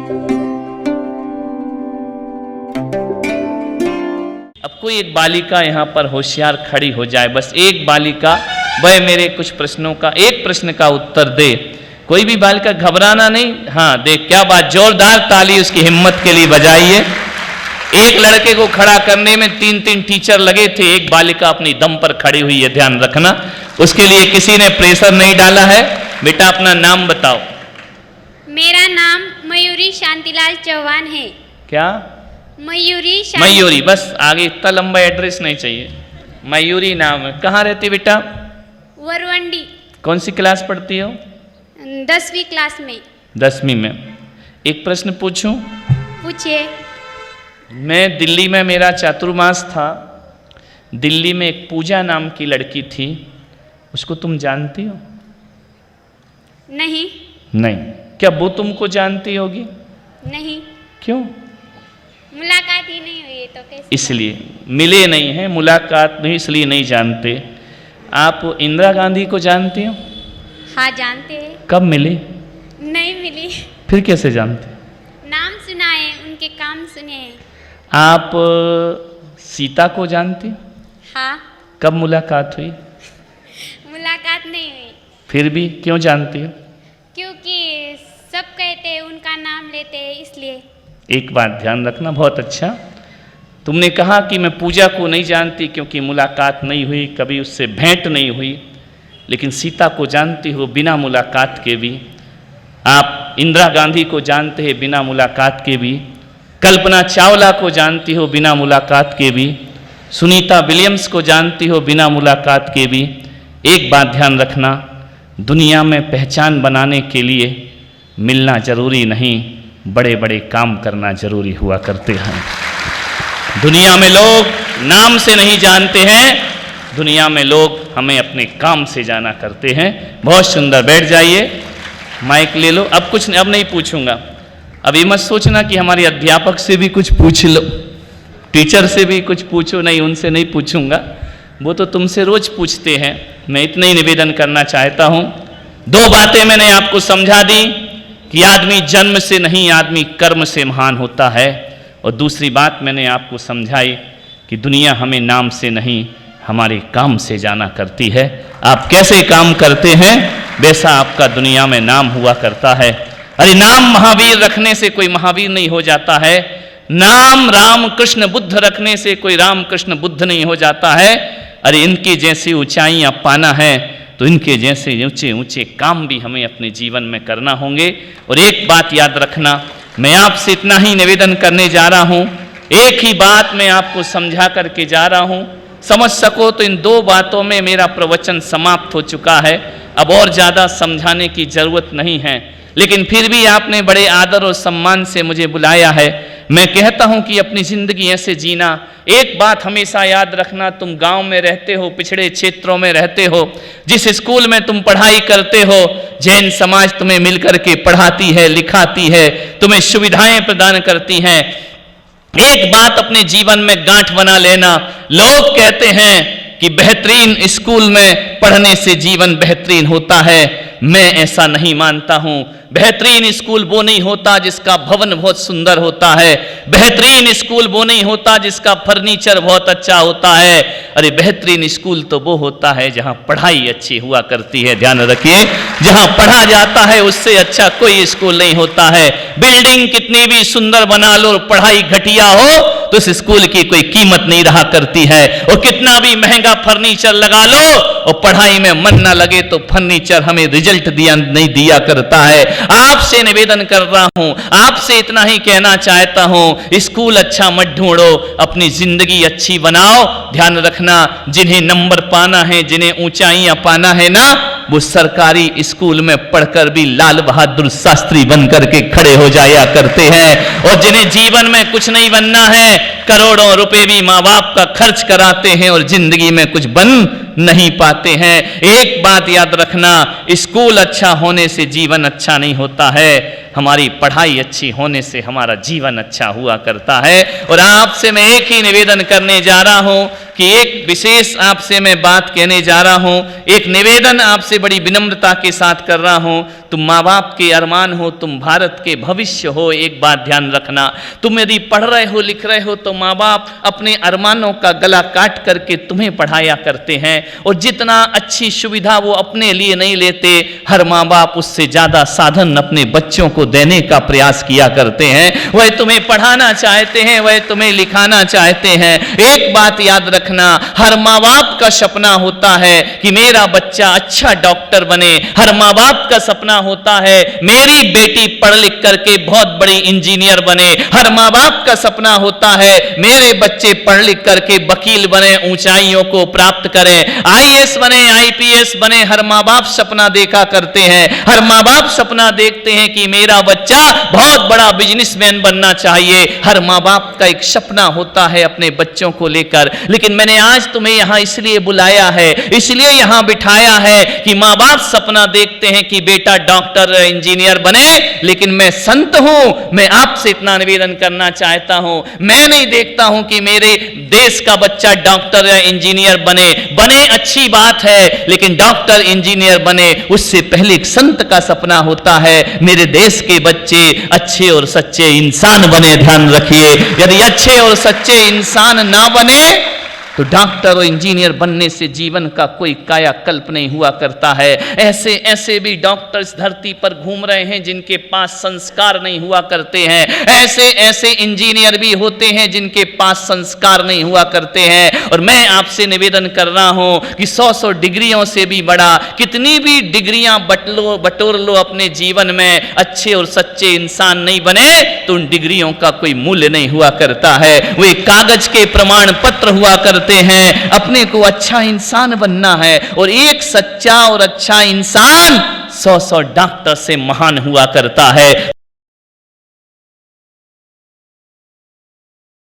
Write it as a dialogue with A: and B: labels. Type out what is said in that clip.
A: अब कोई एक बालिका यहाँ पर होशियार खड़ी हो जाए, बस एक बालिका, वह मेरे कुछ प्रश्नों का एक प्रश्न का उत्तर दे। कोई भी बालिका, घबराना नहीं। हाँ देख क्या बात, जोरदार ताली उसकी हिम्मत के लिए बजाइए। एक लड़के को खड़ा करने में 3 टीचर लगे थे, एक बालिका अपनी दम पर खड़ी हुई है, ध्यान रखना। उसके लिए किसी ने प्रेशर नहीं डाला है। बेटा अपना नाम बताओ।
B: मेरा नाम मयूरी शांतिलाल चौहान है।
A: क्या? मयूरी, बस आगे इतना लंबा एड्रेस नहीं चाहिए। मयूरी नाम है। कहाँ रहती बेटा?
B: वरवंडी।
A: कौन सी क्लास पढ़ती हो?
B: 10वीं क्लास में।
A: 10वीं में। एक प्रश्न पूछूं?
B: पूछिए।
A: मैं दिल्ली में, मेरा चातुर्मास था, दिल्ली में एक पूजा नाम की लड़की थी, उसको तुम जानती हो?
B: नहीं।
A: नहीं। क्या वो तुमको जानती होगी?
B: नहीं।
A: क्यों?
B: मुलाकात ही नहीं हुई तो कैसे?
A: इसलिए मिले नहीं हैं, मुलाकात नहीं, इसलिए नहीं जानते। आप इंदिरा गांधी को जानते हो?
B: हाँ जानते हैं।
A: कब मिले?
B: नहीं मिली।
A: फिर कैसे जानते?
B: नाम सुना है, उनके काम सुने हैं।
A: आप सीता को जानते हो?
B: हाँ।
A: कब मुलाकात हुई?
B: मुलाकात नहीं हुई।
A: फिर भी क्यों जानती हो?
B: क्योंकि सब कहते हैं, उनका नाम लेते हैं, इसलिए।
A: एक बात ध्यान रखना, बहुत अच्छा। तुमने कहा कि मैं पूजा को नहीं जानती क्योंकि मुलाकात नहीं हुई, कभी उससे भेंट नहीं हुई, लेकिन सीता को जानती हो बिना मुलाकात के भी। आप इंदिरा गांधी को जानते हैं बिना मुलाकात के भी। कल्पना चावला को जानती हो बिना मुलाकात के भी। सुनीता विलियम्स को जानती हो बिना मुलाकात के भी। एक बात ध्यान रखना, दुनिया में पहचान बनाने के लिए मिलना जरूरी नहीं, बड़े बड़े काम करना जरूरी हुआ करते हैं। दुनिया में लोग नाम से नहीं जानते हैं, दुनिया में लोग हमें अपने काम से जाना करते हैं। बहुत सुंदर, बैठ जाइए, माइक ले लो। अब नहीं पूछूंगा। अब ये मत सोचना कि हमारे अध्यापक से भी कुछ पूछ लो, टीचर से भी कुछ पूछो, नहीं, उनसे नहीं पूछूंगा, वो तो तुमसे रोज पूछते हैं। मैं इतना ही निवेदन करना चाहता हूँ। 2 बातें मैंने आपको समझा दी कि आदमी जन्म से नहीं, आदमी कर्म से महान होता है। और दूसरी बात मैंने आपको समझाई कि दुनिया हमें नाम से नहीं, हमारे काम से जाना करती है। आप कैसे काम करते हैं वैसा आपका दुनिया में नाम हुआ करता है। अरे नाम महावीर रखने से कोई महावीर नहीं हो जाता है। नाम राम कृष्ण बुद्ध रखने से कोई राम कृष्ण बुद्ध नहीं हो जाता है। अरे इनकी जैसी ऊंचाइयां पाना है तो इनके जैसे ऊंचे ऊंचे काम भी हमें अपने जीवन में करना होंगे। और एक बात याद रखना, मैं आपसे इतना ही निवेदन करने जा रहा हूं, एक ही बात मैं आपको समझा करके जा रहा हूं। समझ सको तो इन 2 बातों में मेरा प्रवचन समाप्त हो चुका है। अब और ज़्यादा समझाने की जरूरत नहीं है, लेकिन फिर भी आपने बड़े आदर और सम्मान से मुझे बुलाया है। मैं कहता हूं कि अपनी ज़िंदगी ऐसे जीना। एक बात हमेशा याद रखना, तुम गांव में रहते हो, पिछड़े क्षेत्रों में रहते हो, जिस स्कूल में तुम पढ़ाई करते हो, जैन समाज तुम्हें मिलकर के पढ़ाती है, लिखाती है, तुम्हें सुविधाएं प्रदान करती हैं। एक बात अपने जीवन में गांठ बना लेना, लोग कहते हैं कि बेहतरीन स्कूल में पढ़ने से जीवन बेहतरीन होता है। मैं ऐसा नहीं मानता हूं। बेहतरीन स्कूल वो नहीं होता जिसका भवन बहुत सुंदर होता है। बेहतरीन स्कूल वो नहीं होता जिसका फर्नीचर बहुत अच्छा होता है। अरे बेहतरीन स्कूल तो वो होता है जहां पढ़ाई अच्छी हुआ करती है। ध्यान रखिए, जहां पढ़ा जाता है उससे अच्छा कोई स्कूल नहीं होता है। बिल्डिंग कितनी भी सुंदर बना लो, पढ़ाई घटिया हो तो उस स्कूल की कोई कीमत नहीं रहा करती है। और कितना भी महंगा फर्नीचर लगा लो और पढ़ाई में मन ना लगे तो फर्नीचर हमें रिजल्ट नहीं दिया करता है। आपसे निवेदन कर रहा हूं, आपसे इतना ही कहना चाहता हूं, स्कूल अच्छा मत ढूंढो, अपनी जिंदगी अच्छी बनाओ। ध्यान रखना, जिन्हें नंबर पाना है, जिन्हें ऊंचाइयां पाना है ना, वो सरकारी स्कूल में पढ़कर भी लाल बहादुर शास्त्री बनकर के खड़े हो जाया करते हैं। और जिन्हें जीवन में कुछ नहीं बनना है, करोड़ों रुपए भी माँ बाप का खर्च कराते हैं और जिंदगी में कुछ बन नहीं पाते हैं। एक बात याद रखना, स्कूल अच्छा होने से जीवन अच्छा नहीं होता है, हमारी पढ़ाई अच्छी होने से हमारा जीवन अच्छा हुआ करता है। और आपसे मैं एक ही निवेदन करने जा रहा हूं कि एक विशेष आपसे मैं बात कहने जा रहा हूं, एक निवेदन आपसे बड़ी विनम्रता के साथ कर रहा हूं। तुम माँ बाप के अरमान हो, तुम भारत के भविष्य हो, एक बात ध्यान रखना, तुम यदि पढ़ रहे हो लिख रहे हो तो माँ बाप अपने अरमानों का गला काट करके तुम्हें पढ़ाया करते हैं, और जितना अच्छी सुविधा वो अपने लिए नहीं लेते, हर माँ बाप उससे ज्यादा साधन अपने बच्चों को देने का प्रयास किया करते हैं। वह तुम्हें पढ़ाना चाहते हैं, वह तुम्हें लिखाना चाहते हैं। एक बात याद रखना, हर माँ बाप का सपना होता है कि मेरा बच्चा अच्छा डॉक्टर बने, हर माँ बाप का सपना होता है मेरी बेटी पढ़ लिख करके बहुत बड़ी इंजीनियर बने, हर माँ बाप का सपना होता है मेरे बच्चे पढ़ लिख करके वकील बने, ऊंचाइयों को प्राप्त करें, आईएएस बने, आईपीएस बने, हर माँ बाप सपना देखा करते हैं। हर माँ बाप सपना देखते हैं कि मेरा बच्चा बहुत बड़ा बिजनेसमैन बनना चाहिए, हर माँ बाप का एक सपना होता है अपने बच्चों को लेकर। लेकिन मैंने आज तुम्हें यहां इसलिए बुलाया है, इसलिए यहां बिठाया है कि माँ बाप सपना देखते हैं कि बेटा डॉक्टर इंजीनियर बने, लेकिन मैं संत हूं, मैं आपसे इतना निवेदन करना चाहता हूं, मैं नहीं देखता हूं कि मेरे देश का बच्चा डॉक्टर या इंजीनियर बने। बने अच्छी बात है, लेकिन डॉक्टर इंजीनियर बने उससे पहले एक संत का सपना होता है मेरे देश के बच्चे अच्छे और सच्चे इंसान बने। ध्यान रखिए, यदि अच्छे और सच्चे इंसान ना बने तो डॉक्टर और इंजीनियर बनने से जीवन का कोई कायाकल्प नहीं हुआ करता है। ऐसे ऐसे भी डॉक्टर्स धरती पर घूम रहे हैं जिनके पास संस्कार नहीं हुआ करते हैं, ऐसे ऐसे इंजीनियर भी होते हैं जिनके पास संस्कार नहीं हुआ करते हैं। और मैं आपसे निवेदन कर रहा हूं कि 100 डिग्रियों से भी बड़ा, कितनी भी डिग्रियां बटोर लो अपने जीवन में, अच्छे और सच्चे इंसान नहीं बने तो उन डिग्रियों का कोई मूल्य नहीं हुआ करता है। वो एक कागज के प्रमाण पत्र हुआ करते हैं। अपने को अच्छा इंसान बनना है, और एक सच्चा और अच्छा इंसान 100 डॉक्टर से महान हुआ करता है।